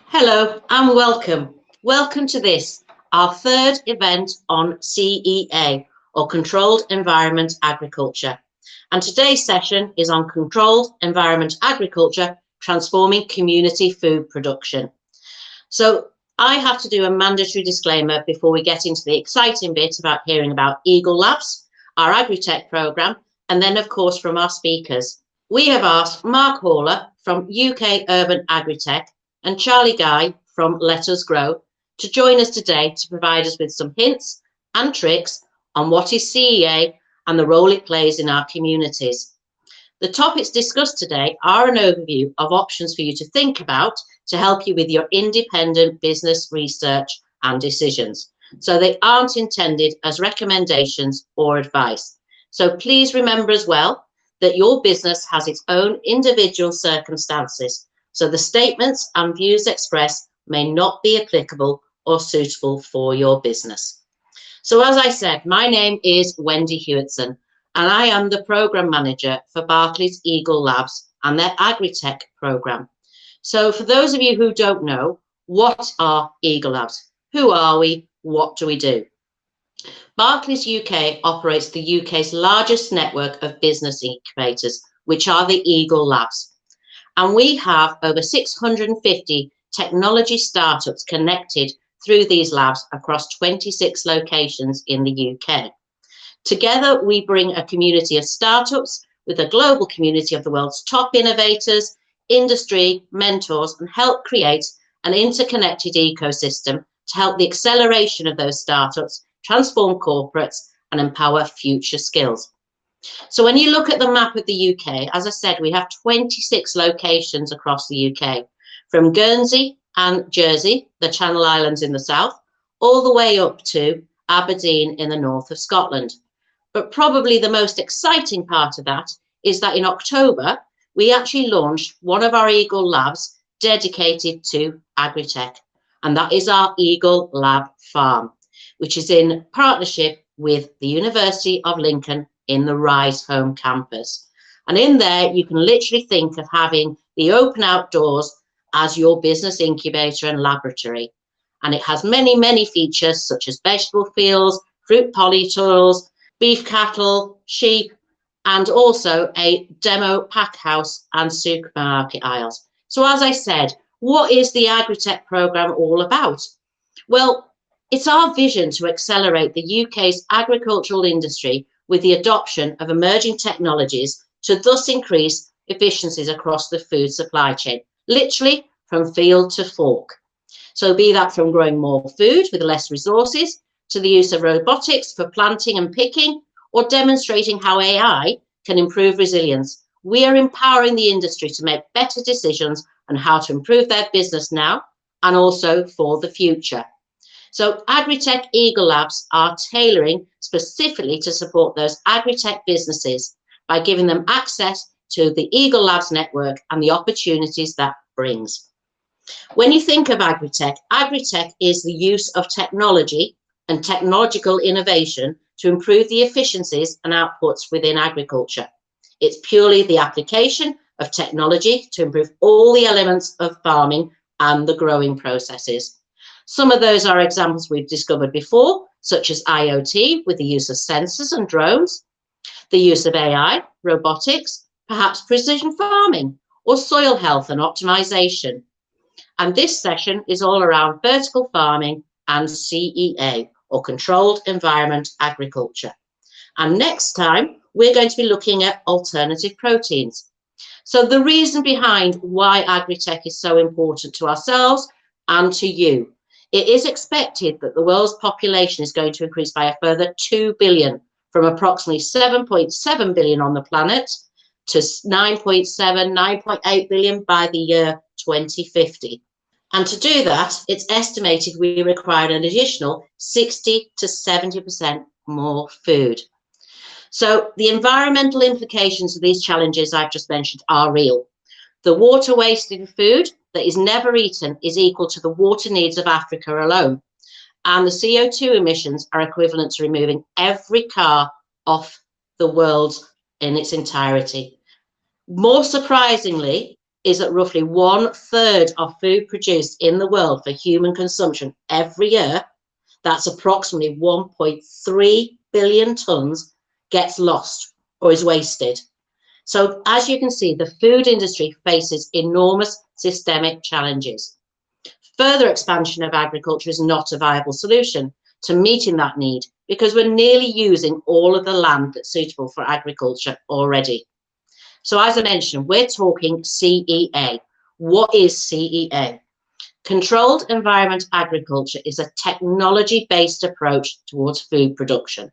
Hello and welcome. Welcome to this, our third event on CEA, or Controlled Environment Agriculture. And today's session is on Controlled Environment Agriculture, transforming community food production. So I have to do a mandatory disclaimer before we get into the exciting bit about hearing about Eagle Labs, our Agritech programme, and then of course from our speakers. We have asked Mark Haller from UK Urban Agritech and Charlie Guy from Letsgrow to join us today to provide us with some hints and tricks on what is CEA and the role it plays in our communities. The topics discussed today are an overview of options for you to think about to help you with your independent business research and decisions. So they aren't intended as recommendations or advice. So please remember as well that your business has its own individual circumstances. So the statements and views expressed may not be applicable or suitable for your business. So as I said, my name is Wendy Hewitson, and I am the Programme Manager for Barclays Eagle Labs and their Agritech programme. So for those of you who don't know, what are Eagle Labs? Who are we? What do we do? Barclays UK operates the UK's largest network of business incubators, which are the Eagle Labs. And we have over 650 technology startups connected through these labs across 26 locations in the UK. Together, we bring a community of startups with a global community of the world's top innovators, industry, mentors, and help create an interconnected ecosystem to help the acceleration of those startups, transform corporates, and empower future skills. So when you look at the map of the UK, as I said, we have 26 locations across the UK, from Guernsey and Jersey, the Channel Islands in the south, all the way up to Aberdeen in the north of Scotland. But probably the most exciting part of that is that in October, we actually launched one of our Eagle Labs dedicated to Agritech, and that is our Eagle Lab Farm, which is in partnership with the University of Lincoln in the Rise Home campus. And in there, you can literally think of having the open outdoors as your business incubator and laboratory. And it has many, many features such as vegetable fields, fruit polytools, beef cattle, sheep, and also a demo pack house and supermarket aisles. So as I said, what is the Agritech programme all about? Well, it's our vision to accelerate the UK's agricultural industry with the adoption of emerging technologies to thus increase efficiencies across the food supply chain, literally from field to fork. So be that from growing more food with less resources, to the use of robotics for planting and picking, or demonstrating how AI can improve resilience. We are empowering the industry to make better decisions on how to improve their business now and also for the future. So Agritech Eagle Labs are tailoring specifically to support those Agritech businesses by giving them access to the Eagle Labs network and the opportunities that brings. When you think of Agritech, Agritech is the use of technology and technological innovation to improve the efficiencies and outputs within agriculture. It's purely the application of technology to improve all the elements of farming and the growing processes. Some of those are examples we've discovered before, such as IoT with the use of sensors and drones, the use of AI, robotics, perhaps precision farming, or soil health and optimization. And this session is all around vertical farming and CEA, or Controlled Environment Agriculture. And next time, we're going to be looking at alternative proteins. So the reason behind why Agritech is so important to ourselves and to you. It is expected that the world's population is going to increase by a further 2 billion, from approximately 7.7 billion on the planet to 9.8 billion by the year 2050. And to do that, it's estimated we require an additional 60 to 70% more food. So the environmental implications of these challenges I've just mentioned are real. The water wasted in food that is never eaten is equal to the water needs of Africa alone. And the CO2 emissions are equivalent to removing every car off the world in its entirety. More surprisingly, is that roughly 1/3 of food produced in the world for human consumption every year, that's approximately 1.3 billion tonnes, gets lost or is wasted. So as you can see, the food industry faces enormous systemic challenges. Further expansion of agriculture is not a viable solution to meeting that need because we're nearly using all of the land that's suitable for agriculture already. So as I mentioned, we're talking CEA. What is CEA? Controlled environment agriculture is a technology-based approach towards food production.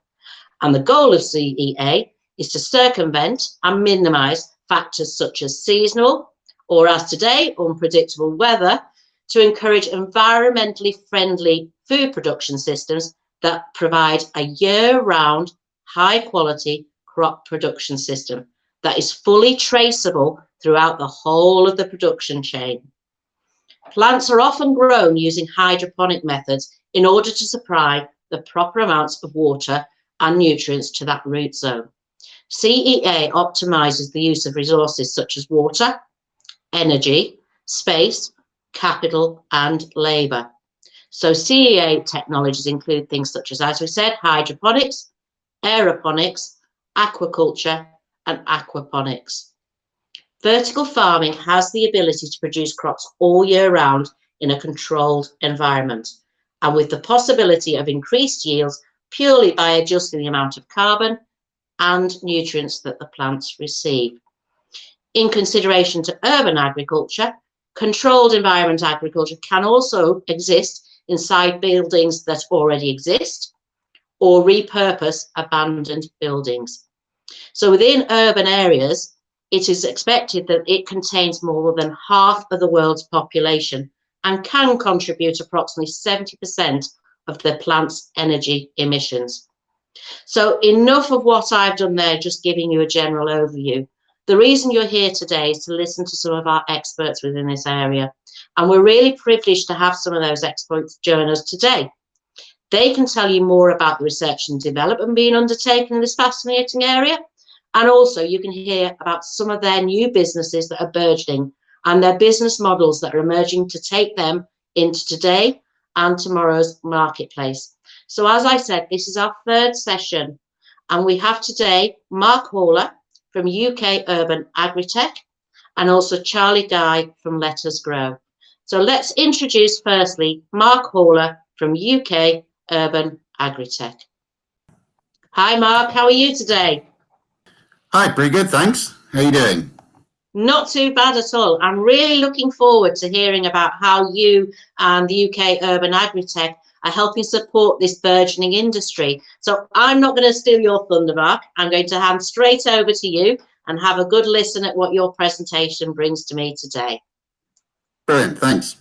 And the goal of CEA is to circumvent and minimise factors such as seasonal, or as today, unpredictable weather, to encourage environmentally friendly food production systems that provide a year-round, high-quality crop production system that is fully traceable throughout the whole of the production chain. Plants are often grown using hydroponic methods in order to supply the proper amounts of water and nutrients to that root zone. CEA optimises the use of resources such as water, energy, space, capital and labour. So CEA technologies include things such as we said, hydroponics, aeroponics, aquaculture and aquaponics. Vertical farming has the ability to produce crops all year round in a controlled environment and with the possibility of increased yields purely by adjusting the amount of carbon and nutrients that the plants receive. In consideration to urban agriculture, controlled environment agriculture can also exist inside buildings that already exist or repurpose abandoned buildings. So within urban areas, it is expected that it contains more than half of the world's population and can contribute approximately 70% of the plant's energy emissions. So enough of what I've done there, just giving you a general overview. The reason you're here today is to listen to some of our experts within this area. And we're really privileged to have some of those experts join us today. They can tell you more about the research and development being undertaken in this fascinating area. And also you can hear about some of their new businesses that are burgeoning and their business models that are emerging to take them into today and tomorrow's marketplace. So as I said, this is our third session and we have today Mark Haller from UK Urban Agritech and also Charlie Guy from Letsgrow. So let's introduce firstly Mark Haller from UK Urban Agritech. Hi Mark, how are you today? Hi, pretty good, thanks. How are you doing? Not too bad at all. I'm really looking forward to hearing about how you and the UK Urban Agritech are helping support this burgeoning industry. So I'm not going to steal your thunder, Mark. I'm going to hand straight over to you and have a good listen at what your presentation brings to me today. Brilliant, thanks.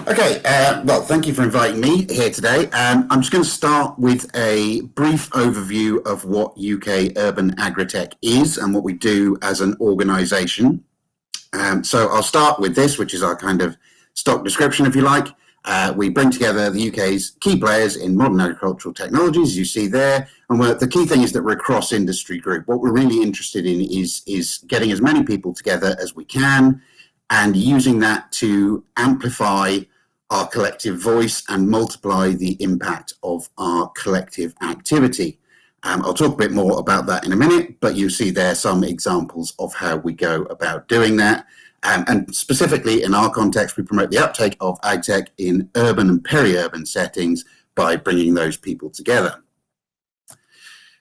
Okay, well, thank you for inviting me here today. I'm just going to start with a brief overview of what UK Urban Agritech is and what we do as an organisation. So I'll start with this, which is our kind of stock description, if you like. We bring together the UK's key players in modern agricultural technologies, you see there. And the key thing is that we're a cross-industry group. What we're really interested in is getting as many people together as we can and using that to amplify our collective voice and multiply the impact of our collective activity. I'll talk a bit more about that in a minute, but you see there some examples of how we go about doing that. And specifically in our context, we promote the uptake of agtech in urban and peri-urban settings by bringing those people together.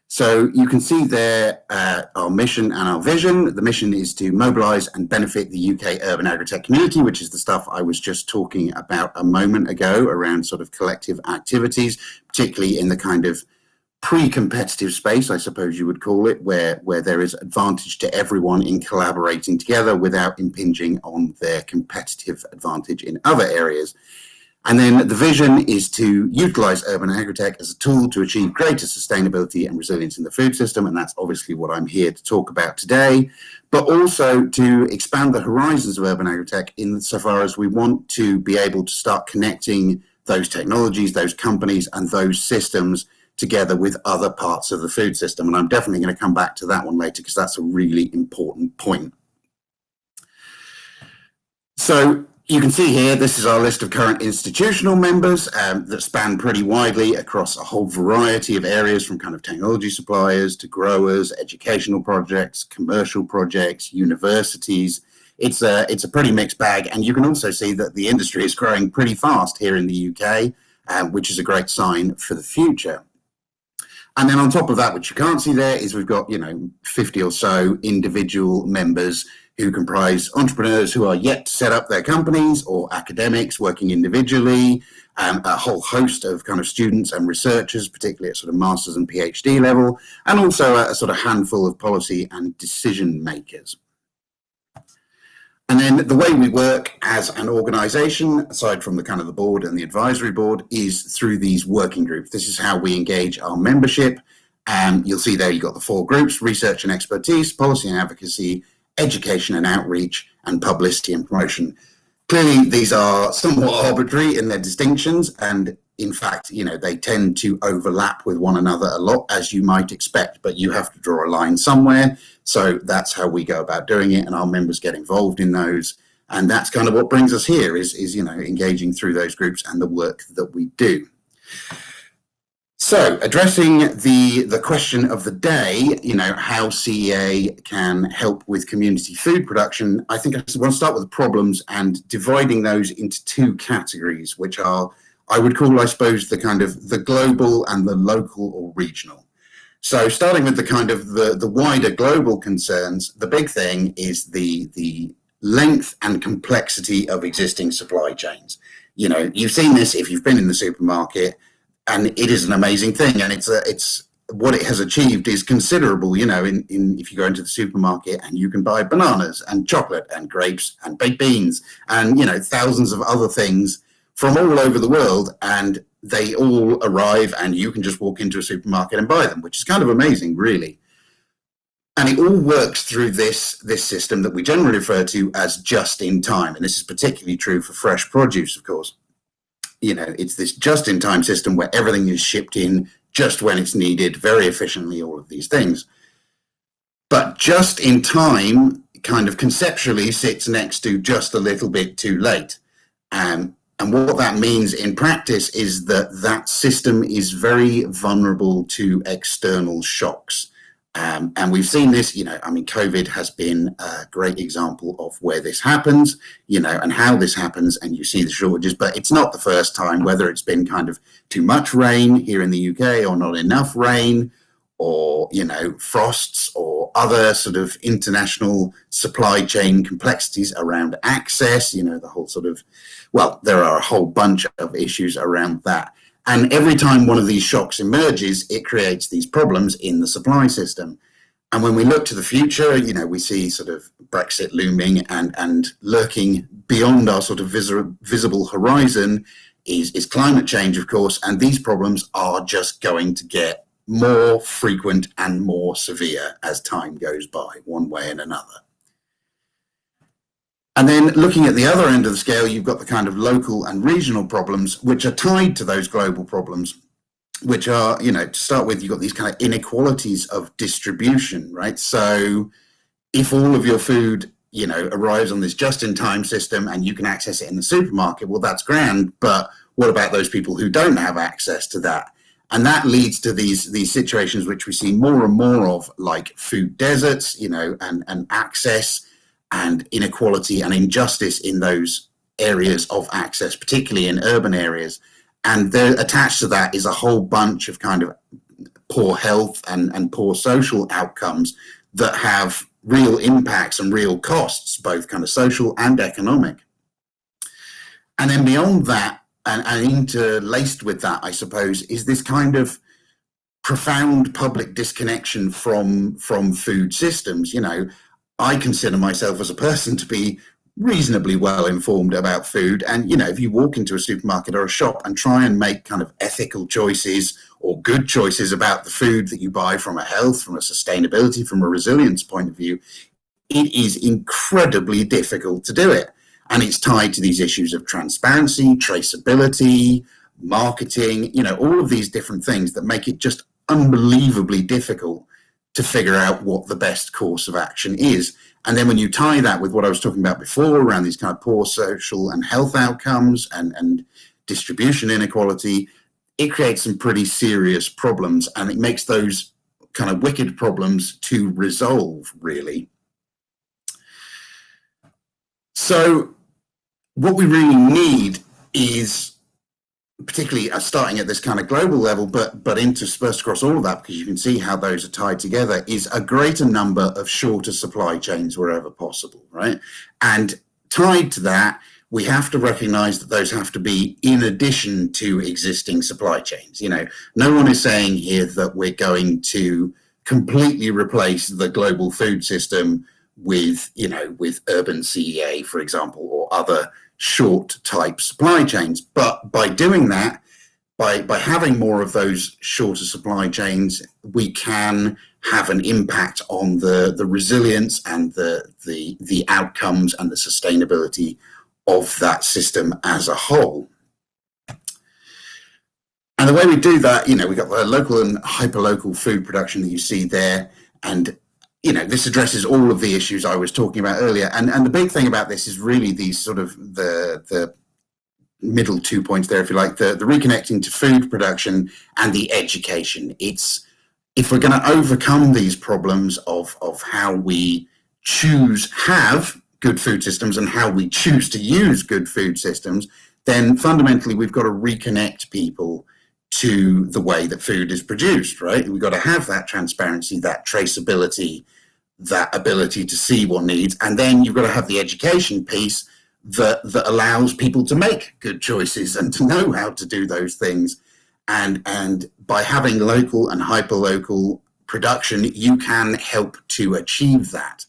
So you can see there our mission and our vision. The mission is to mobilise and benefit the UK urban agritech community, which is the stuff I was just talking about a moment ago around sort of collective activities, particularly in the kind of pre-competitive space, I suppose you would call it, where there is advantage to everyone in collaborating together without impinging on their competitive advantage in other areas. And then the vision is to utilise urban agritech as a tool to achieve greater sustainability and resilience in the food system. And that's obviously what I'm here to talk about today, but also to expand the horizons of urban agritech insofar as we want to be able to start connecting those technologies, those companies and those systems together with other parts of the food system. And I'm definitely going to come back to that one later because that's a really important point. So you can see here, this is our list of current institutional members that span pretty widely across a whole variety of areas, from kind of technology suppliers to growers, educational projects, commercial projects, universities. It's a pretty mixed bag, and you can also see that the industry is growing pretty fast here in the UK, which is a great sign for the future. And then on top of that, which you can't see there, is we've got 50 or so individual members who comprise entrepreneurs who are yet to set up their companies, or academics working individually, a whole host of kind of students and researchers, particularly at sort of master's and PhD level, and also a sort of handful of policy and decision makers. And then the way we work as an organisation, aside from the kind of the board and the advisory board, is through these working groups. This is how we engage our membership. You'll see there you've got the 4 groups: research and expertise, policy and advocacy, education and outreach, and publicity and promotion. Clearly, these are somewhat arbitrary in their distinctions, and in fact, they tend to overlap with one another a lot, as you might expect, but you have to draw a line somewhere. So that's how we go about doing it, and our members get involved in those. And that's kind of what brings us here, is engaging through those groups and the work that we do. So addressing the question of the day, how CEA can help with community food production, I think I want to start with the problems and dividing those into 2 categories, which are, I would call, I suppose, the kind of the global and the local or regional. So starting with the kind of the wider global concerns, the big thing is the length and complexity of existing supply chains. You've seen this if you've been in the supermarket, and it is an amazing thing, and it's what it has achieved is considerable. If you go into the supermarket and you can buy bananas and chocolate and grapes and baked beans and thousands of other things from all over the world, and they all arrive and you can just walk into a supermarket and buy them, which is kind of amazing, really. And it all works through this system that we generally refer to as just in time, and this is particularly true for fresh produce, of course. It's this just-in-time system where everything is shipped in just when it's needed, very efficiently, all of these things. But just in time kind of conceptually sits next to just a little bit too late. And what that means in practice is that system is very vulnerable to external shocks. And we've seen this, COVID has been a great example of where this happens, and how this happens, and you see the shortages, but it's not the first time, whether it's been kind of too much rain here in the UK or not enough rain, or, frosts or other sort of international supply chain complexities around access, the whole sort of, well, there are a whole bunch of issues around that. And every time one of these shocks emerges, it creates these problems in the supply system. And when we look to the future, we see sort of Brexit looming, and lurking beyond our sort of visible horizon is climate change, of course. And these problems are just going to get more frequent and more severe as time goes by, one way and another. And then looking at the other end of the scale, you've got the kind of local and regional problems, which are tied to those global problems, which are, to start with, you've got these kind of inequalities of distribution, right? So if all of your food, arrives on this just-in-time system and you can access it in the supermarket, well, that's grand, but what about those people who don't have access to that? And that leads to these situations which we see more and more of, like food deserts, and access, and inequality and injustice in those areas of access, particularly in urban areas. And attached to that is a whole bunch of kind of poor health and poor social outcomes that have real impacts and real costs, both kind of social and economic. And then beyond that, and interlaced with that, I suppose, is this kind of profound public disconnection from food systems. I consider myself as a person to be reasonably well informed about food. And, if you walk into a supermarket or a shop and try and make kind of ethical choices or good choices about the food that you buy, from a health, from a sustainability, from a resilience point of view, it is incredibly difficult to do it. And it's tied to these issues of transparency, traceability, marketing, all of these different things that make it just unbelievably difficult to figure out what the best course of action is. And then when you tie that with what I was talking about before around these kind of poor social and health outcomes and distribution inequality, it creates some pretty serious problems, and it makes those kind of wicked problems to resolve, really. So what we really need is, particularly starting at this kind of global level, but interspersed across all of that, because you can see how those are tied together, is a greater number of shorter supply chains wherever possible, right? And tied to that, we have to recognize that those have to be in addition to existing supply chains. You know, no one is saying here that we're going to completely replace the global food system with, you know, with urban CEA, for example, or other short type supply chains. But by doing that, by having more of those shorter supply chains, we can have an impact on the resilience and the outcomes and the sustainability of that system as a whole. And the way we do that, you know, we've got the local and hyperlocal food production that you see there. And, you know, this addresses all of the issues I was talking about earlier. And the big thing about this is really these sort of the middle 2 points there, if you like, the reconnecting to food production and the education. It's, if we're going to overcome these problems of how we have good food systems and how we choose to use good food systems, then fundamentally we've got to reconnect people to the way that food is produced, right? We've got to have that transparency, that traceability, that ability to see what needs, and then you've got to have the education piece that allows people to make good choices and to know how to do those things. And by having local and hyperlocal production, you can help to achieve that.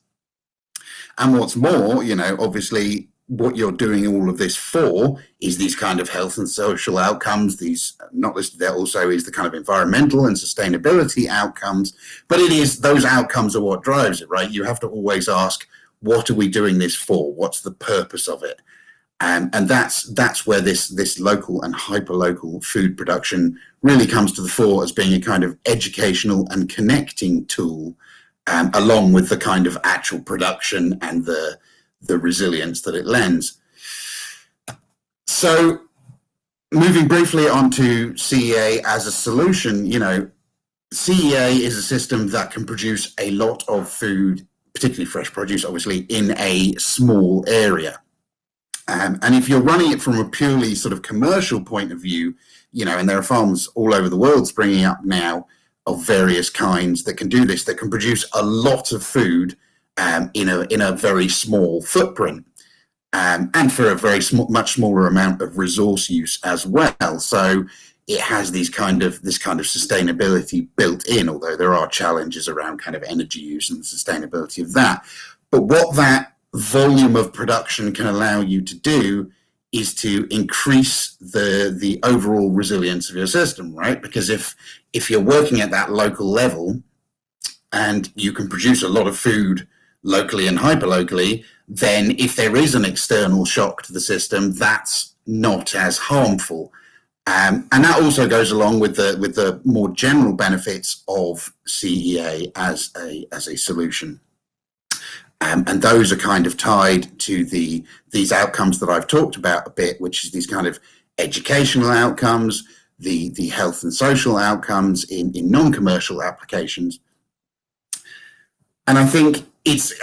And what's more, you know, obviously what you're doing all of this for is these kind of health and social outcomes. These, not listed there also, is the kind of environmental and sustainability outcomes. But it is, those outcomes are what drives it, right? You have to always ask, what are we doing this for? What's the purpose of it? And that's where this local and hyperlocal food production really comes to the fore as being a kind of educational and connecting tool, along with the kind of actual production and the resilience that it lends. So moving briefly on to CEA as a solution, you know, CEA is a system that can produce a lot of food, particularly fresh produce, obviously, in a small area. And if you're running it from a purely sort of commercial point of view, you know, and there are farms all over the world springing up now of various kinds that can do this, that can produce a lot of food in a very small footprint, and for a very much smaller amount of resource use as well. So it has this kind of sustainability built in, although there are challenges around kind of energy use and the sustainability of that. But what that volume of production can allow you to do is to increase the overall resilience of your system, right? Because if you're working at that local level and you can produce a lot of food locally and hyperlocally, then if there is an external shock to the system, that's not as harmful. And that also goes along with the more general benefits of CEA as a solution. And those are kind of tied to these outcomes that I've talked about a bit, which is these kind of educational outcomes, the health and social outcomes in non-commercial applications. And I think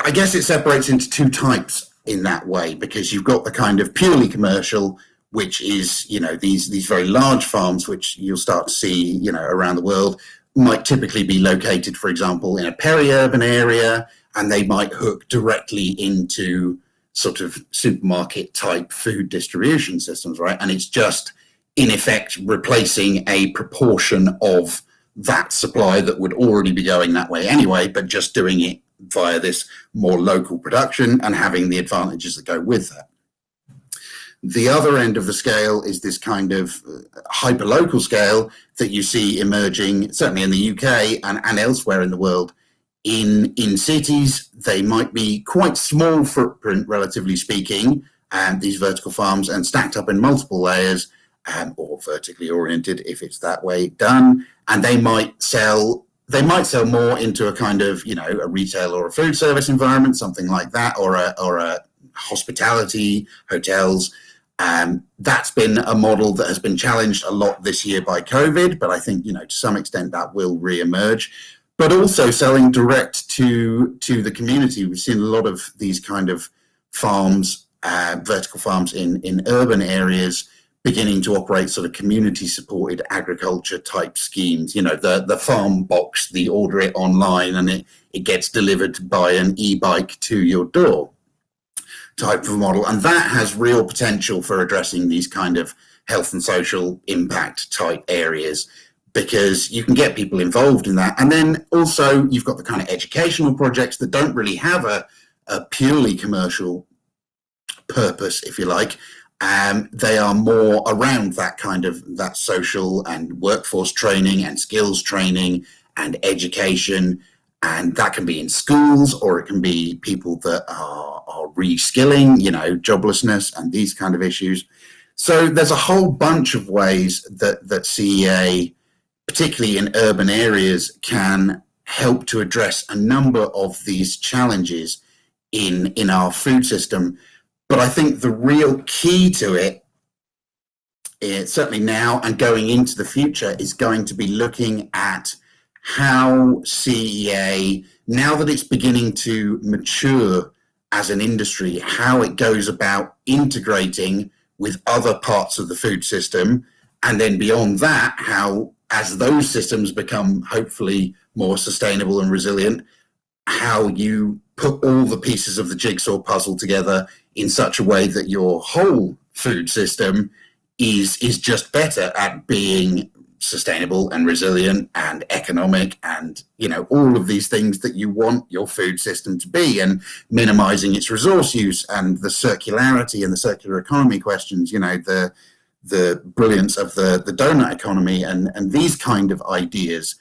I guess it separates into two types in that way, because you've got the kind of purely commercial, which is, you know, these very large farms, which you'll start to see, you know, around the world, might typically be located, for example, in a peri-urban area, and they might hook directly into sort of supermarket type food distribution systems, right? And it's just, in effect, replacing a proportion of that supply that would already be going that way anyway, but just doing it via this more local production and having the advantages that go with that. The other end of the scale is this kind of hyperlocal scale that you see emerging, certainly in the UK and elsewhere in the world. In cities, they might be quite small footprint, relatively speaking, these vertical farms, and stacked up in multiple layers, or vertically oriented if it's that way done. And they might sell they might sell more into a kind of, a retail or a food service environment, something like that, or a hospitality, hotels. That's been a model that has been challenged a lot this year by COVID, but I think, to some extent that will re-emerge. But also selling direct to the community. We've seen a lot of these kind of farms, vertical farms in urban areas, beginning to operate sort of community-supported agriculture type schemes. The farm box, the order it online and it gets delivered by an e-bike to your door type of model. And that has real potential for addressing these kind of health and social impact type areas, because you can get people involved in that. And then also you've got the kind of educational projects that don't really have a purely commercial purpose, if you like. They are more around that social and workforce training and skills training and education. And that can be in schools, or it can be people that are reskilling, joblessness and these kind of issues. So there's a whole bunch of ways that CEA, particularly in urban areas, can help to address a number of these challenges in our food system. But I think the real key to it, certainly now and going into the future, is going to be looking at how CEA, now that it's beginning to mature as an industry, how it goes about integrating with other parts of the food system. And then beyond that, how, as those systems become hopefully more sustainable and resilient, how you put all the pieces of the jigsaw puzzle together in such a way that your whole food system is just better at being sustainable and resilient and economic and, all of these things that you want your food system to be, and minimizing its resource use and the circularity and the circular economy questions, the brilliance of the donut economy and these kind of ideas.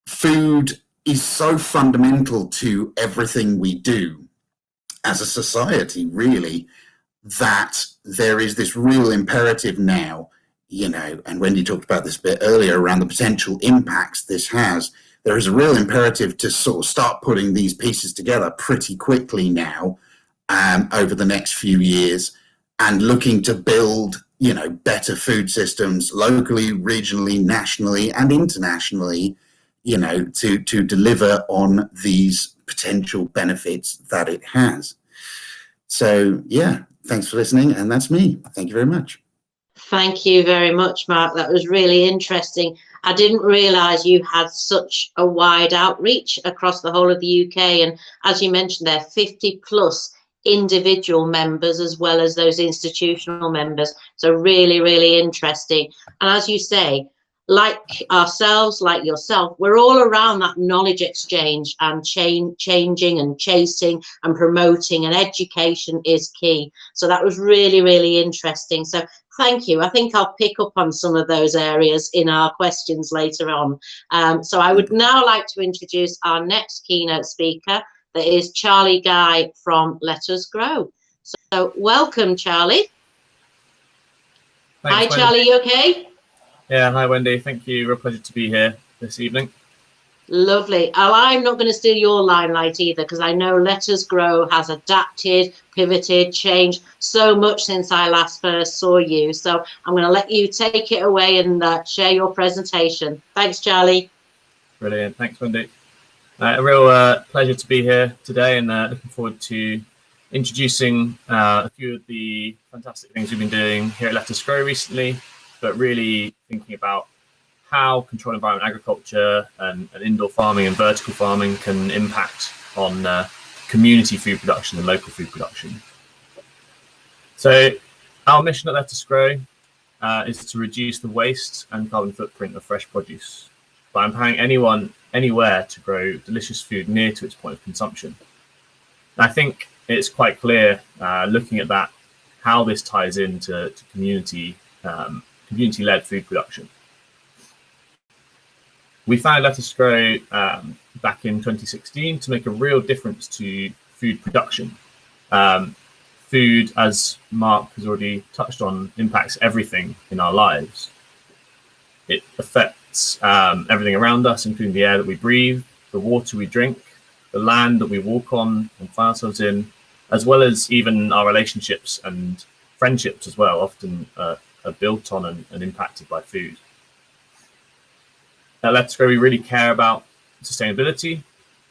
Food is so fundamental to everything we do as a society, really, that there is this real imperative now, and Wendy talked about this a bit earlier around the potential impacts this has. There is a real imperative to sort of start putting these pieces together pretty quickly now, over the next few years, and looking to build, better food systems locally, regionally, nationally, and internationally, to deliver on these potential benefits that it has. So, yeah, thanks for listening. And that's me. Thank you very much. Thank you very much, Mark. That was really interesting. I didn't realise you had such a wide outreach across the whole of the UK. And as you mentioned, there are 50 plus individual members as well as those institutional members. So really, really interesting. And as you say, like ourselves, like yourself, we're all around that knowledge exchange and changing and chasing and promoting, and education is key. So that was really, really interesting. So thank you. I think I'll pick up on some of those areas in our questions later on. So I would now like to introduce our next keynote speaker, that is Charlie Guy from Letsgrow. So welcome, Charlie. Thanks, hi, Wendy. Charlie, you okay? Yeah, hi, Wendy. Thank you. Real pleasure to be here this evening. Lovely. Oh, I'm not going to steal your limelight either, because I know Letsgrow has adapted, pivoted, changed so much since I last first saw you. So I'm going to let you take it away and share your presentation. Thanks, Charlie. Brilliant. Thanks, Wendy. A real pleasure to be here today, and looking forward to introducing a few of the fantastic things we've been doing here at Letsgrow recently, but really thinking about how controlled environment agriculture and indoor farming and vertical farming can impact on community food production and local food production. So our mission at Letsgrow is to reduce the waste and carbon footprint of fresh produce by empowering anyone, anywhere to grow delicious food near to its point of consumption. And I think it's quite clear, looking at that, how this ties into community-led food production. We founded Letsgrow back in 2016 to make a real difference to food production. Food, as Mark has already touched on, impacts everything in our lives. It impacts everything around us, including the air that we breathe, the water we drink, the land that we walk on and find ourselves in, as well as even our relationships and friendships as well, often are built on and impacted by food. At Letsgrow, we really care about sustainability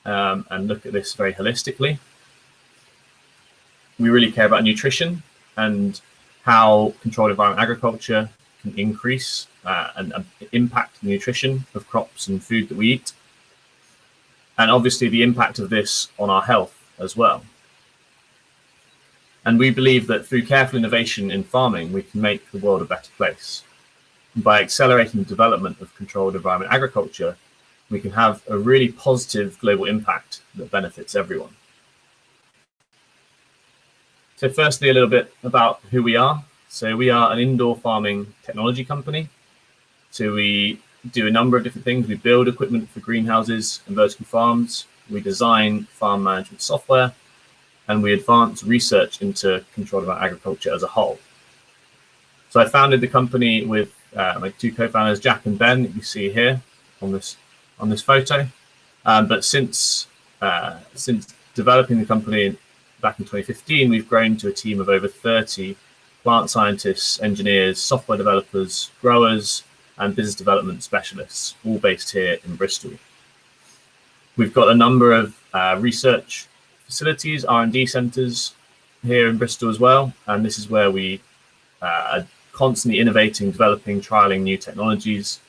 and look at this very holistically. We really care about nutrition and how controlled environment agriculture can increase and impact the nutrition of crops and food that we eat. And obviously the impact of this on our health as well. And we believe that through careful innovation in farming, we can make the world a better place. And by accelerating the development of controlled environment agriculture, we can have a really positive global impact that benefits everyone. So firstly, a little bit about who we are. So we are an indoor farming technology company. So we do a number of different things. We build equipment for greenhouses and vertical farms. We design farm management software, and we advance research into controlled environment agriculture as a whole. So I founded the company with my two co-founders, Jack and Ben, that you see here on this photo. But since developing the company back in 2015, we've grown to a team of over 30 plant scientists, engineers, software developers, growers, and business development specialists, all based here in Bristol. We've got a number of research facilities, R&D centres here in Bristol as well, and this is where we are constantly innovating, developing, trialling new technologies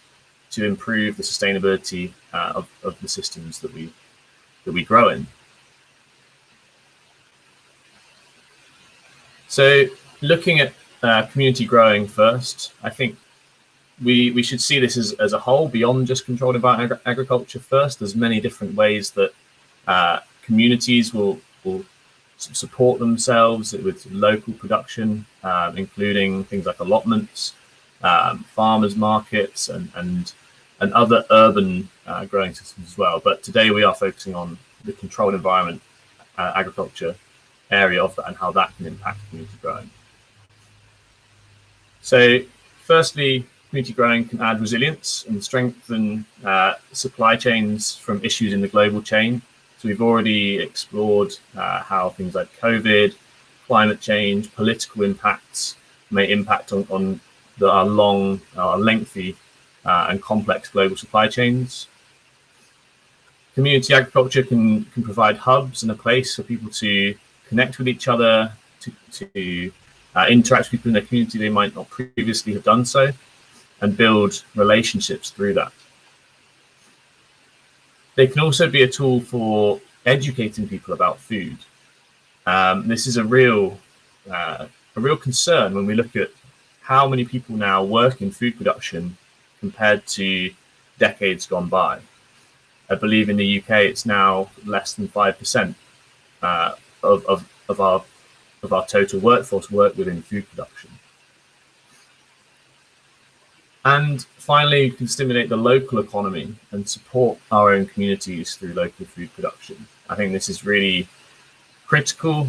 to improve the sustainability of the systems that we grow in. So looking at community growing first, I think we should see this as a whole, beyond just controlled environment agriculture first. There's many different ways that communities will support themselves with local production, including things like allotments, farmers markets, and other urban growing systems as well. But today we are focusing on the controlled environment agriculture area of that and how that can impact community growing. So firstly, community growing can add resilience and strengthen supply chains from issues in the global chain. So we've already explored how things like COVID, climate change, political impacts may impact on our lengthy and complex global supply chains. Community agriculture can provide hubs and a place for people to connect with each other, to interact with people in their community they might not previously have done so, and build relationships through that. They can also be a tool for educating people about food. This is a real concern when we look at how many people now work in food production compared to decades gone by. I believe in the UK it's now less than 5% of our total workforce work within food production. And finally, we can stimulate the local economy and support our own communities through local food production. I think this is really critical,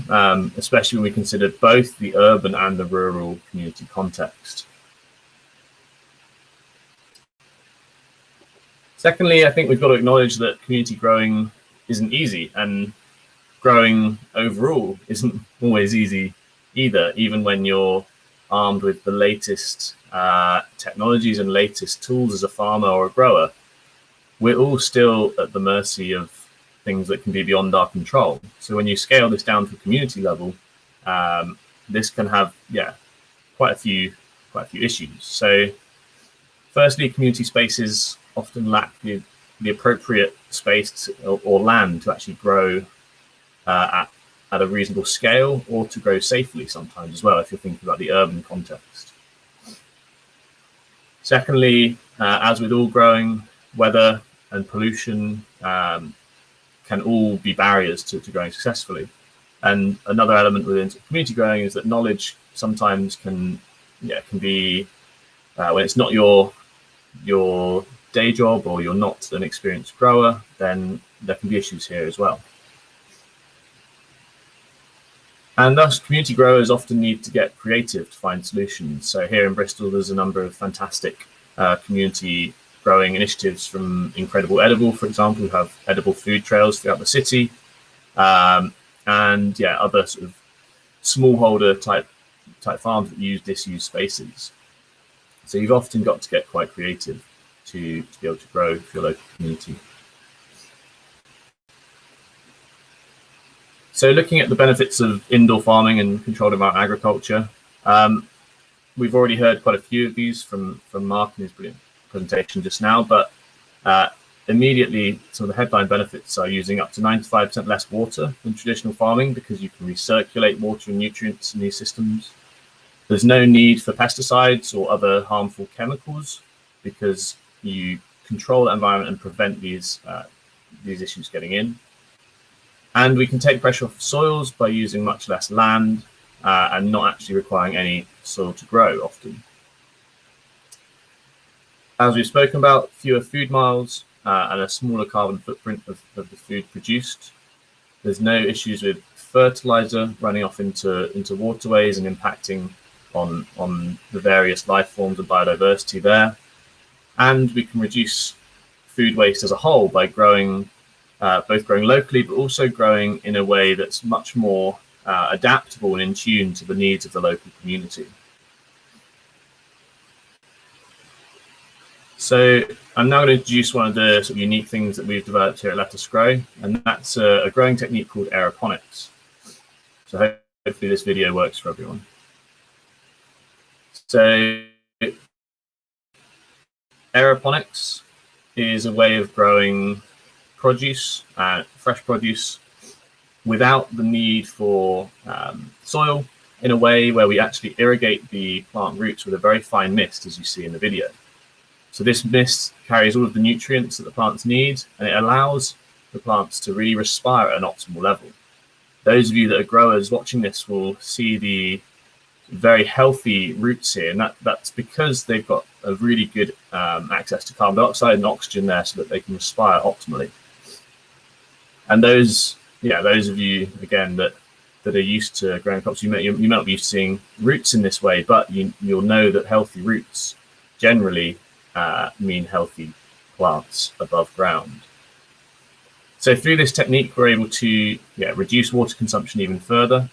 especially when we consider both the urban and the rural community context. Secondly, I think we've got to acknowledge that community growing isn't easy, and growing overall isn't always easy either, even when you're armed with the latest technologies and latest tools as a farmer or a grower. We're all still at the mercy of things that can be beyond our control. So when you scale this down to a community level, this can have quite a few issues. So firstly, community spaces often lack the appropriate space or land to actually grow at a reasonable scale, or to grow safely sometimes as well, if you're thinking about the urban context. Secondly, as with all growing, weather and pollution can all be barriers to growing successfully. And another element within community growing is that knowledge sometimes can be, when it's not your day job or you're not an experienced grower, then there can be issues here as well. And thus, community growers often need to get creative to find solutions. So here in Bristol, there's a number of fantastic community growing initiatives from Incredible Edible, for example, who have edible food trails throughout the city, and yeah, other sort of smallholder type farms that use disused spaces. So you've often got to get quite creative to be able to grow for your local community. So looking at the benefits of indoor farming and controlled environment agriculture, we've already heard quite a few of these from Mark in his brilliant presentation just now, but immediately some of the headline benefits are using up to 95% less water than traditional farming because you can recirculate water and nutrients in these systems. There's no need for pesticides or other harmful chemicals because you control the environment and prevent these issues getting in. And we can take pressure off soils by using much less land and not actually requiring any soil to grow often. As we've spoken about, fewer food miles and a smaller carbon footprint of the food produced. There's no issues with fertilizer running off into waterways and impacting on the various life forms and biodiversity there. And we can reduce food waste as a whole by growing, both growing locally, but also growing in a way that's much more adaptable and in tune to the needs of the local community. So I'm now going to introduce one of the sort of unique things that we've developed here at Letsgrow, and that's a growing technique called aeroponics. So hopefully this video works for everyone. So aeroponics is a way of growing produce, fresh produce, without the need for soil, in a way where we actually irrigate the plant roots with a very fine mist, as you see in the video. So this mist carries all of the nutrients that the plants need, and it allows the plants to really respire at an optimal level. Those of you that are growers watching this will see the very healthy roots here, and that's because they've got a really good access to carbon dioxide and oxygen there so that they can respire optimally. And those of you, again, that are used to growing crops, you may not be used to seeing roots in this way, but you'll know that healthy roots generally mean healthy plants above ground. So through this technique, we're able to reduce water consumption even further,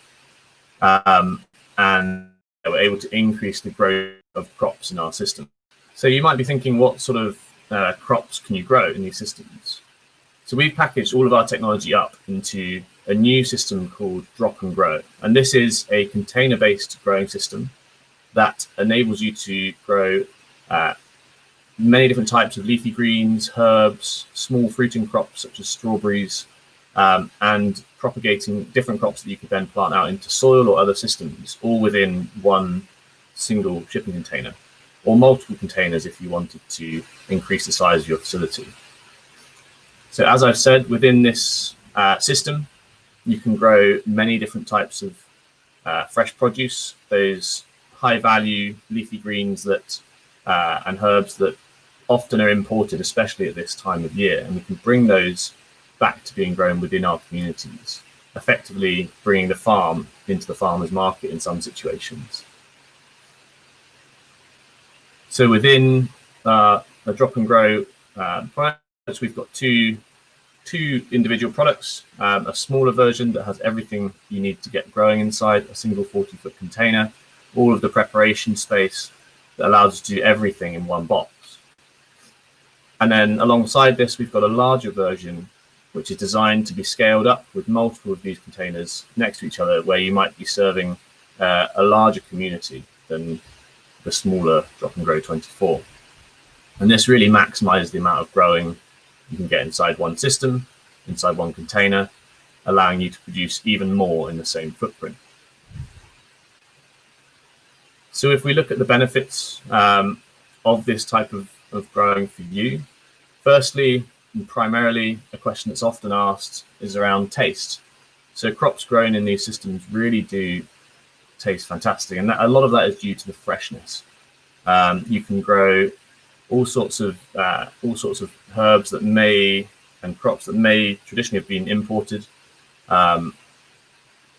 and we're able to increase the growth of crops in our system. So you might be thinking, what sort of crops can you grow in these systems? So we've packaged all of our technology up into a new system called Drop and Grow. And this is a container-based growing system that enables you to grow many different types of leafy greens, herbs, small fruiting crops such as strawberries, and propagating different crops that you could then plant out into soil or other systems, all within one single shipping container, or multiple containers if you wanted to increase the size of your facility. So as I've said, within this system, you can grow many different types of fresh produce, those high value leafy greens that and herbs that often are imported, especially at this time of year, and we can bring those back to being grown within our communities, effectively bringing the farm into the farmer's market in some situations. So within the Drop and Grow products, we've got two individual products, a smaller version that has everything you need to get growing inside a single 40-foot container, all of the preparation space that allows us to do everything in one box. And then alongside this, we've got a larger version, which is designed to be scaled up with multiple of these containers next to each other, where you might be serving a larger community than the smaller Drop and Grow 24. And this really maximizes the amount of growing you can get inside one system, inside one container, allowing you to produce even more in the same footprint. So if we look at the benefits of this type of growing for you, firstly, and primarily, a question that's often asked is around taste. So crops grown in these systems really do taste fantastic, and a lot of that is due to the freshness. You can grow all sorts of herbs that may and crops that may traditionally have been imported,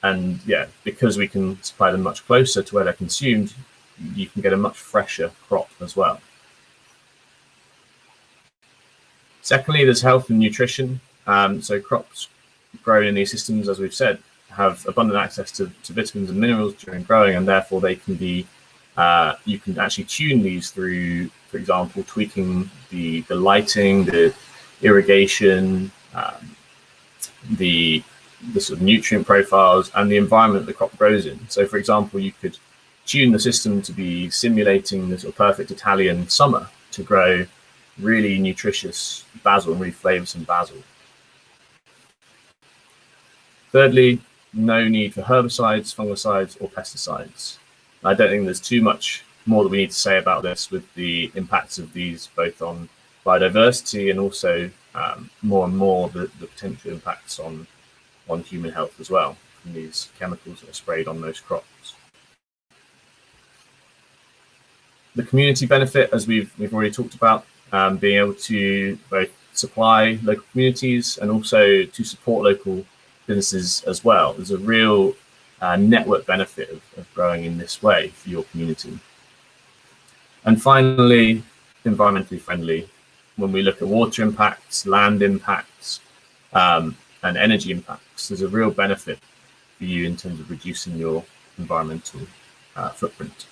and yeah, because we can supply them much closer to where they're consumed, you can get a much fresher crop as well. Secondly, there's health and nutrition. So crops grown in these systems, as we've said, have abundant access to vitamins and minerals during growing, and therefore they can be, you can actually tune these through, for example, tweaking the lighting, the irrigation, the sort of nutrient profiles and the environment the crop grows in. So for example, you could tune the system to be simulating the sort of perfect Italian summer to grow really nutritious basil and really flavoursome basil. Thirdly, no need for herbicides, fungicides or pesticides. I don't think there's too much more that we need to say about this, with the impacts of these both on biodiversity and also more and more the potential impacts on human health as well from these chemicals that are sprayed on those crops. The community benefit, as we've already talked about, being able to both supply local communities and also to support local businesses as well. There's a real network benefit of growing in this way for your community. And finally, environmentally friendly. When we look at water impacts, land impacts, and energy impacts, there's a real benefit for you in terms of reducing your environmental footprint.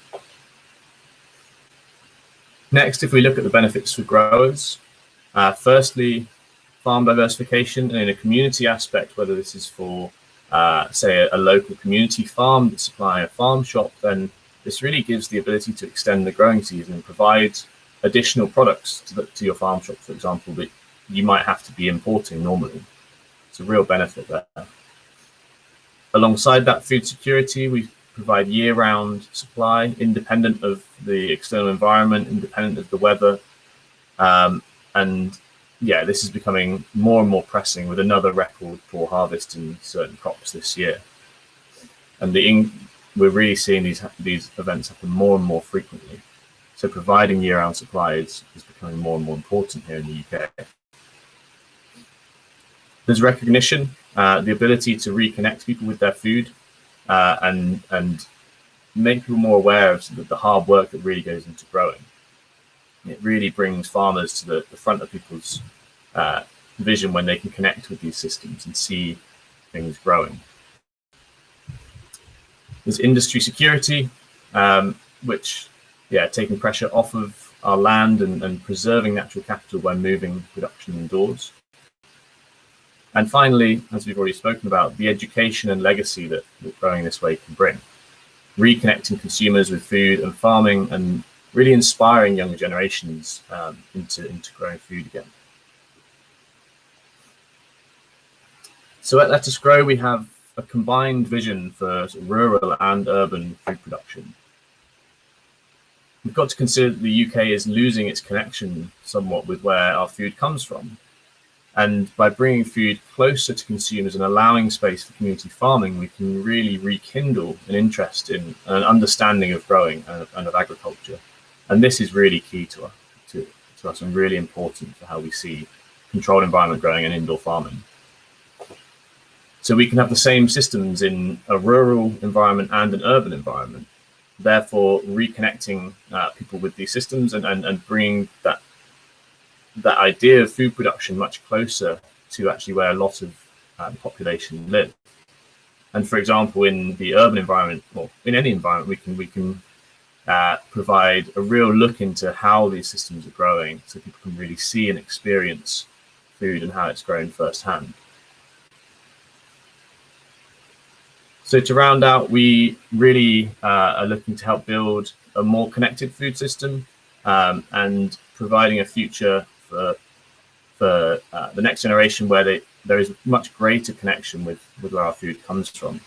Next, if we look at the benefits for growers, firstly, farm diversification, and in a community aspect, whether this is for, say, a local community farm that supply a farm shop, then this really gives the ability to extend the growing season and provide additional products to your farm shop, for example, that you might have to be importing normally. It's a real benefit there. Alongside that, food security, we provide year-round supply, independent of the external environment, independent of the weather. And yeah, this is becoming more and more pressing with another record poor harvest in certain crops this year. And we're really seeing these events happen more and more frequently. So providing year-round supply is becoming more and more important here in the UK. There's recognition, the ability to reconnect people with their food, and make people more aware of the hard work that really goes into growing. It really brings farmers to the front of people's vision when they can connect with these systems and see things growing. There's industry security, which, taking pressure off of our land and preserving natural capital by moving production indoors. And finally, as we've already spoken about, the education and legacy that growing this way can bring. Reconnecting consumers with food and farming and really inspiring younger generations into growing food again. So at Letsgrow, we have a combined vision for rural and urban food production. We've got to consider that the UK is losing its connection somewhat with where our food comes from. And by bringing food closer to consumers and allowing space for community farming, we can really rekindle an interest in an understanding of growing and of agriculture. And this is really key to us and really important for how we see controlled environment growing and indoor farming. So we can have the same systems in a rural environment and an urban environment, therefore reconnecting people with these systems and bringing that idea of food production much closer to actually where a lot of the population live. And for example, in the urban environment, or in any environment, we can provide a real look into how these systems are growing, so people can really see and experience food and how it's grown firsthand. So to round out, we really are looking to help build a more connected food system and providing a future for the next generation where there is much greater connection with where our food comes from.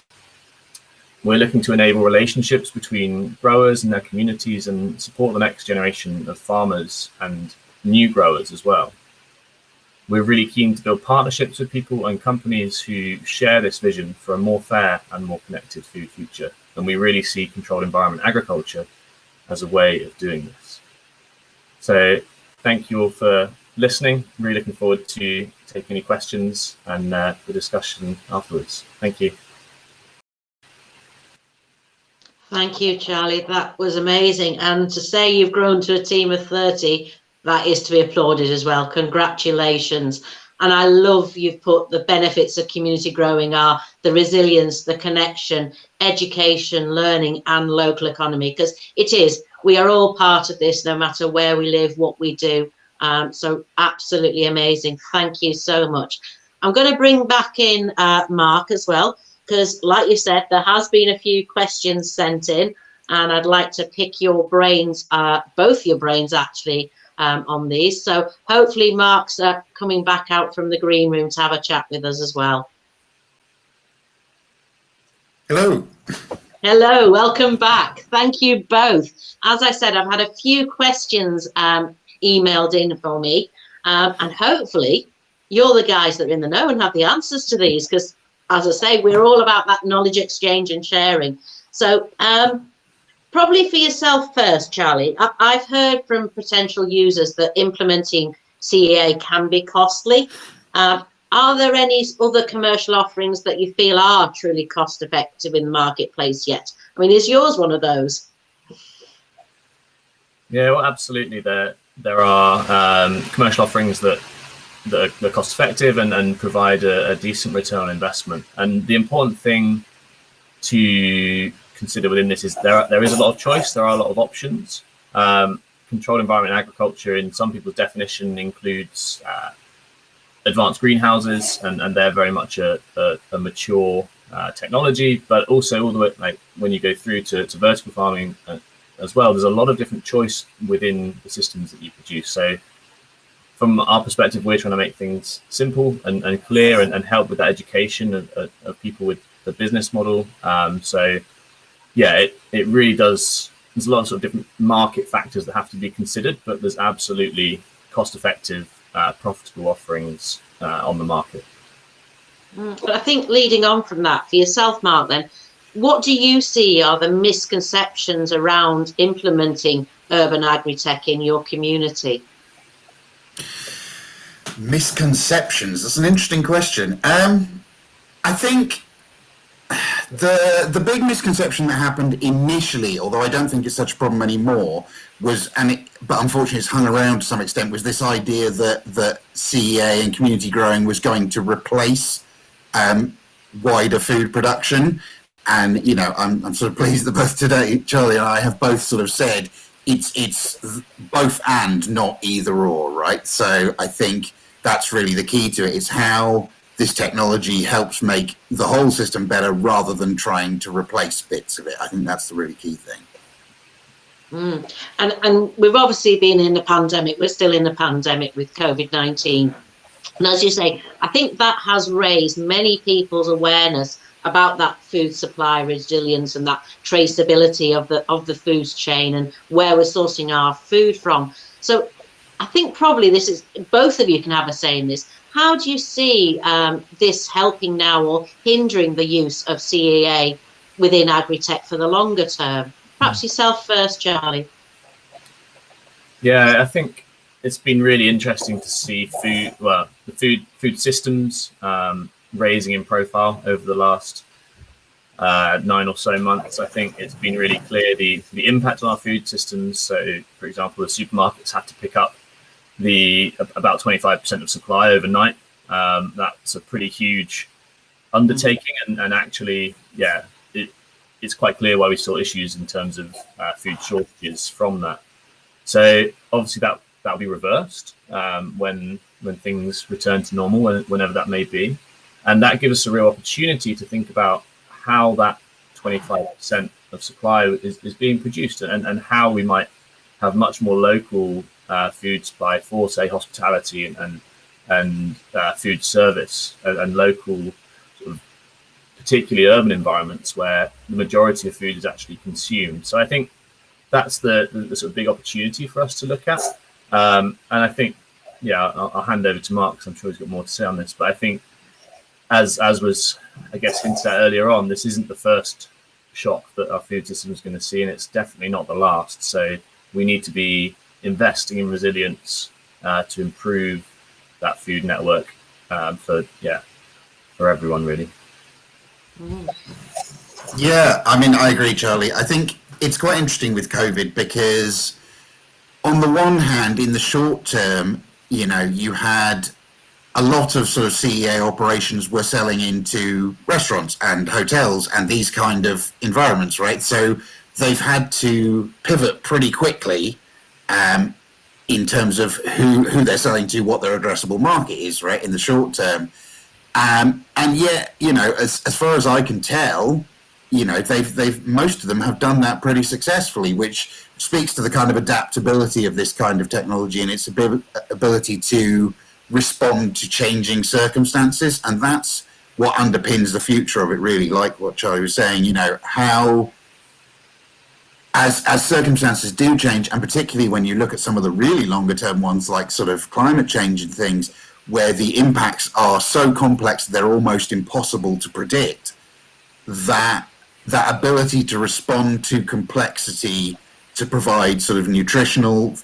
We're looking to enable relationships between growers and their communities and support the next generation of farmers and new growers as well. We're really keen to build partnerships with people and companies who share this vision for a more fair and more connected food future. And we really see controlled environment agriculture as a way of doing this. So thank you all for listening. Really looking forward to taking any questions and the discussion afterwards. Thank you. Thank you, Charlie. That was amazing. And to say you've grown to a team of 30 That is to be applauded as well. Congratulations. And I love you've put the benefits of community growing are the resilience, the connection, education, learning, and local economy, because it is. We are all part of this, no matter where we live, what we do. So absolutely amazing. Thank you so much. I'm going to bring back in Mark as well, because like you said, there has been a few questions sent in, and I'd like to pick your brains, both your brains actually, on these. So hopefully Mark's coming back out from the green room to have a chat with us as well. Hello. Hello, welcome back. Thank you both. As I said, I've had a few questions emailed in for me, and hopefully you're the guys that are in the know and have the answers to these, because as I say, we're all about that knowledge exchange and sharing. So probably for yourself first, Charlie. I've heard from potential users that implementing CEA can be costly. Are there any other commercial offerings that you feel are truly cost effective in the marketplace yet? I mean, is yours one of those? Yeah, well, absolutely. There are commercial offerings that are cost effective and provide a decent return on investment. And the important thing to consider within this is there is a lot of choice. There are a lot of options. Controlled environment agriculture, in some people's definition, includes advanced greenhouses, and they're very much a mature technology. But also, all the way, like when you go through to vertical farming as well, there's a lot of different choice within the systems that you produce. So from our perspective, we're trying to make things simple and clear and help with that education of people with the business model. So yeah, it really does. There's a lot of sort of different market factors that have to be considered, but there's absolutely cost-effective, profitable offerings on the market. But I think leading on from that, for yourself, Mark, then, what do you see are the misconceptions around implementing urban agritech in your community? Misconceptions. That's an interesting question. I think the big misconception that happened initially, although I don't think it's such a problem anymore, was, but unfortunately it's hung around to some extent, was this idea that CEA and community growing was going to replace wider food production. And you know, I'm sort of pleased that both today Charlie and I have both sort of said it's both and, not either or, right? So I think that's really the key to it, is how this technology helps make the whole system better rather than trying to replace bits of it. I think that's the really key thing. And we've obviously been in the pandemic. We're still in the pandemic with COVID-19. And as you say, I think that has raised many people's awareness about that food supply resilience and that traceability of the food chain and where we're sourcing our food from. So I think probably this is, both of you can have a say in this. How do you see this helping now or hindering the use of CEA within agritech for the longer term? Perhaps yourself first, Charlie. Yeah, I think it's been really interesting to see the food systems raising in profile over the last 9 or so months. I think it's been really clear the impact on our food systems. So, for example, the supermarkets had to pick up about 25% of supply overnight. That's a pretty huge undertaking, and actually, yeah, it's quite clear why we saw issues in terms of food shortages from that. So obviously that'll be reversed when things return to normal, whenever that may be, and that gives us a real opportunity to think about how that 25% of supply is being produced, and how we might have much more local food supply for, say, hospitality and food service and local, sort of, particularly urban environments where the majority of food is actually consumed. So I think that's the sort of big opportunity for us to look at. And I think, yeah, I'll hand over to Mark because I'm sure he's got more to say on this. But I think, as was, I guess, hinted at earlier on, this isn't the first shock that our food system is going to see, and it's definitely not the last. So we need to be investing in resilience to improve that food network for everyone, really. Yeah, I mean, I agree, Charlie. I think it's quite interesting with COVID because on the one hand, in the short term, you had a lot of sort of CEA operations were selling into restaurants and hotels and these kind of environments, right? So they've had to pivot pretty quickly in terms of who they're selling to, what their addressable market is, right, in the short term. And yet, as far as I can tell, they've most of them have done that pretty successfully, which speaks to the kind of adaptability of this kind of technology and its ability to respond to changing circumstances. And that's what underpins the future of it, really, like what Charlie was saying, how as circumstances do change, and particularly when you look at some of the really longer term ones like sort of climate change and things, where the impacts are so complex they're almost impossible to predict, that ability to respond to complexity, to provide sort of nutritional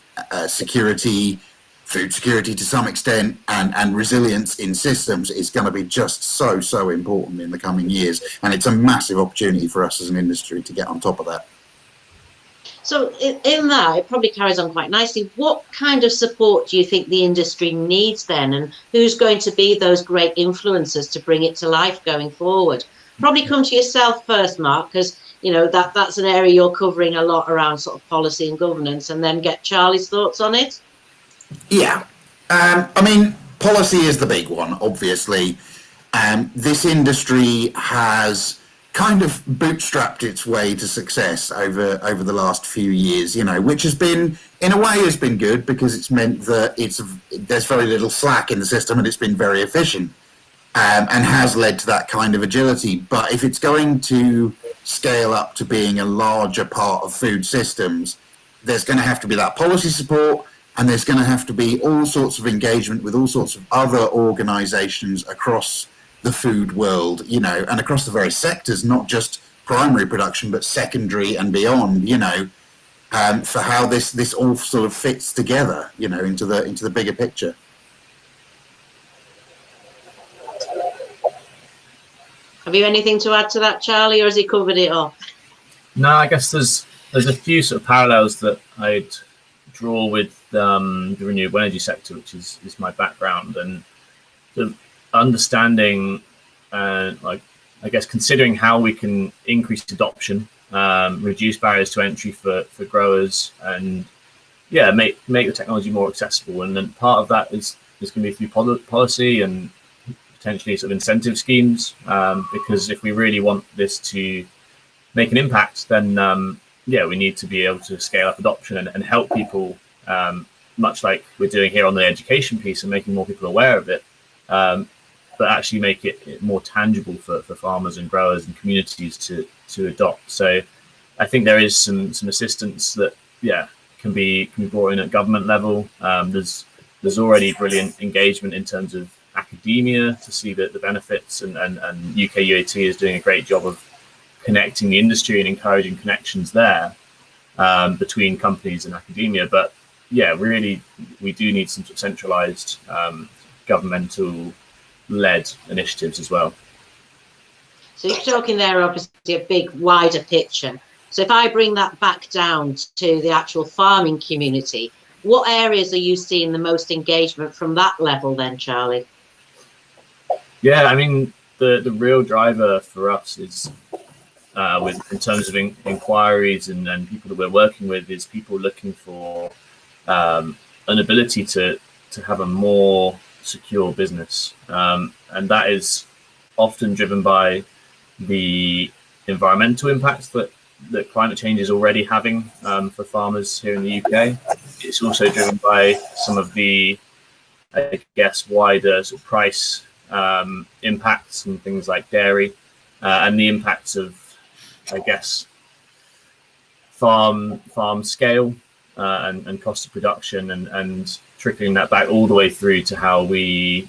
security, food security to some extent, and resilience in systems is going to be just so important in the coming years. And it's a massive opportunity for us as an industry to get on top of that. So in that, it probably carries on quite nicely. What kind of support do you think the industry needs then? And who's going to be those great influencers to bring it to life going forward? Probably come to yourself first, Mark, because that's an area you're covering a lot around sort of policy and governance, and then get Charlie's thoughts on it. Yeah. I mean, policy is the big one, obviously. This industry has kind of bootstrapped its way to success over the last few years, which has been, in a way, has been good because it's meant that there's very little slack in the system and it's been very efficient, and has led to that kind of agility. But if it's going to scale up to being a larger part of food systems, there's going to have to be that policy support, and there's going to have to be all sorts of engagement with all sorts of other organizations across the food world, and across the various sectors, not just primary production, but secondary and beyond, for how this all sort of fits together, into the bigger picture. Have you anything to add to that, Charlie, or has he covered it all? No, I guess there's a few sort of parallels that I'd draw with the renewable energy sector, which is my background, and the understanding, I guess, considering how we can increase adoption, reduce barriers to entry for growers, and make the technology more accessible. And then part of that is going to be through policy and potentially sort of incentive schemes, because if we really want this to make an impact, then we need to be able to scale up adoption and help people, much like we're doing here on the education piece and making more people aware of it, but actually make it more tangible for farmers and growers and communities to adopt. So I think there is some assistance that can be brought in at government level. There's already brilliant engagement in terms of academia to see the benefits, and UK UAT is doing a great job of connecting the industry and encouraging connections there between companies and academia. But really we do need some centralized governmental led initiatives as well. So you're talking there obviously a big wider picture. So if I bring that back down to the actual farming community, what areas are you seeing the most engagement from that level then, Charlie? Yeah, I mean, the real driver for us is in terms of inquiries and people that we're working with, is people looking for an ability to have a more secure business, and that is often driven by the environmental impacts that climate change is already having for farmers here in the UK. It's also driven by some of the, I guess, wider sort of price impacts and things like dairy, and the impacts of, I guess, farm scale and cost of production, and trickling that back all the way through to how we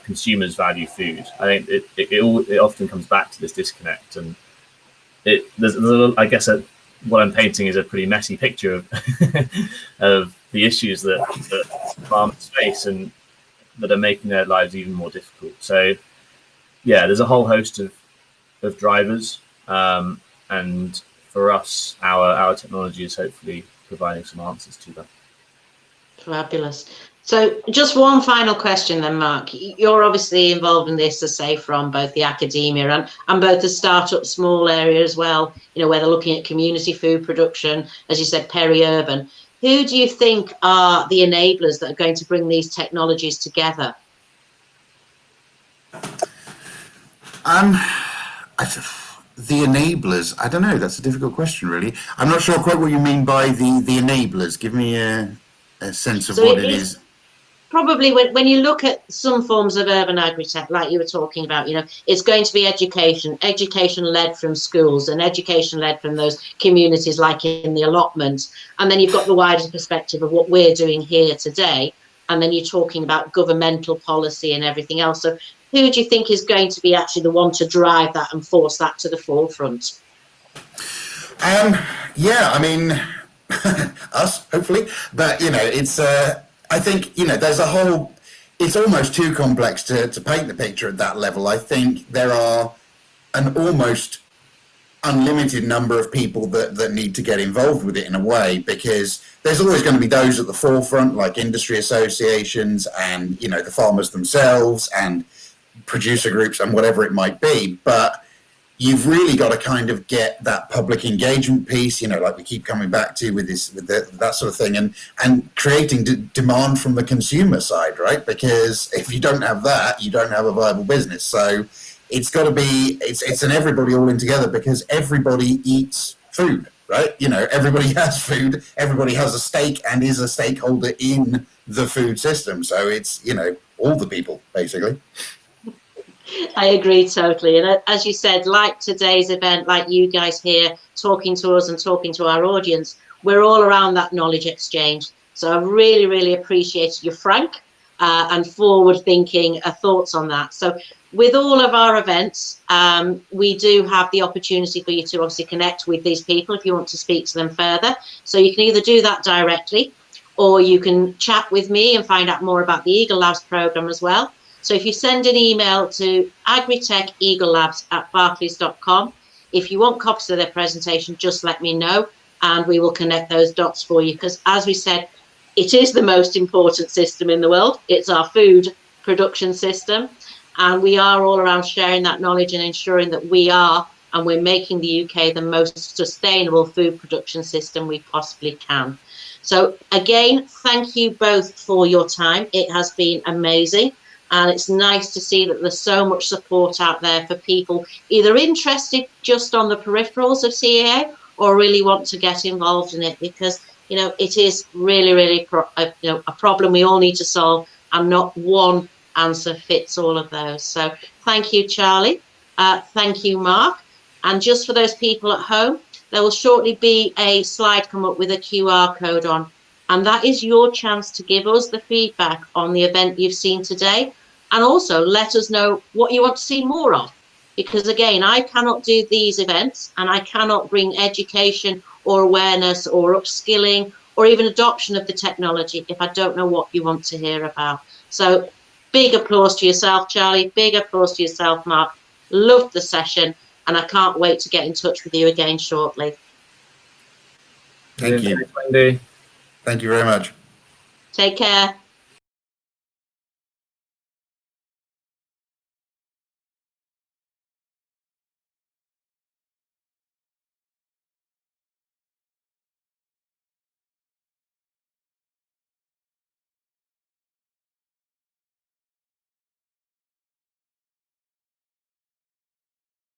consumers value food. I think it often comes back to this disconnect, and I guess what I'm painting is a pretty messy picture of of the issues that farmers face and that are making their lives even more difficult. So there's a whole host of drivers, and for us, our technology is hopefully providing some answers to that. Fabulous. So just one final question then, Mark. You're obviously involved in this, as say, from both the academia and both the startup small area as well, you know, where they're looking at community food production, as you said, peri-urban. Who do you think are the enablers that are going to bring these technologies together? The enablers, I don't know, that's a difficult question, really. I'm not sure quite what you mean by the enablers. Give me a sense of what it is. Probably when you look at some forms of urban agritech, like you were talking about, you know, it's going to be education led from schools and education led from those communities, like in the allotment. And then you've got the wider perspective of what we're doing here today. And then you're talking about governmental policy and everything else. So who do you think is going to be actually the one to drive that and force that to the forefront? Yeah, I mean, us, hopefully. But, you know, it's... I think, you know, there's a whole, it's almost too complex to paint the picture at that level. I think there are an almost unlimited number of people that need to get involved with it in a way, because there's always going to be those at the forefront, like industry associations and, you know, the farmers themselves and producer groups and whatever it might be. But you've really got to kind of get that public engagement piece, you know, like we keep coming back to with this, that sort of thing, and creating demand from the consumer side, right? Because if you don't have that, you don't have a viable business. So it's got to be, it's an everybody all in together, because everybody eats food, right? You know, everybody has food, everybody has a stake and is a stakeholder in the food system. So it's, you know, all the people, basically. I agree totally. And as you said, like today's event, like you guys here talking to us and talking to our audience, we're all around that knowledge exchange. So I really, really appreciated your frank and forward-thinking thoughts on that. So with all of our events, we do have the opportunity for you to obviously connect with these people if you want to speak to them further. So you can either do that directly, or you can chat with me and find out more about the Eagle Labs program as well. So if you send an email to agritechteaglelabs@barclays.com, if you want copies of their presentation, just let me know and we will connect those dots for you. Because as we said, it is the most important system in the world. It's our food production system. And we are all around sharing that knowledge and ensuring that we are, and we're making the UK the most sustainable food production system we possibly can. So again, thank you both for your time. It has been amazing. And it's nice to see that there's so much support out there for people either interested just on the peripherals of CEA or really want to get involved in it, because, you know, it is really, really a problem we all need to solve, and not one answer fits all of those. So thank you, Charlie. Thank you, Mark. And just for those people at home, there will shortly be a slide come up with a QR code on. And that is your chance to give us the feedback on the event you've seen today, and also let us know what you want to see more of. Because again, I cannot do these events and I cannot bring education or awareness or upskilling or even adoption of the technology if I don't know what you want to hear about. So big applause to yourself, Charlie. Big applause to yourself, Mark. Loved the session, and I can't wait to get in touch with you again shortly. Thank you. Thanks, Wendy. Thank you very much. Take care.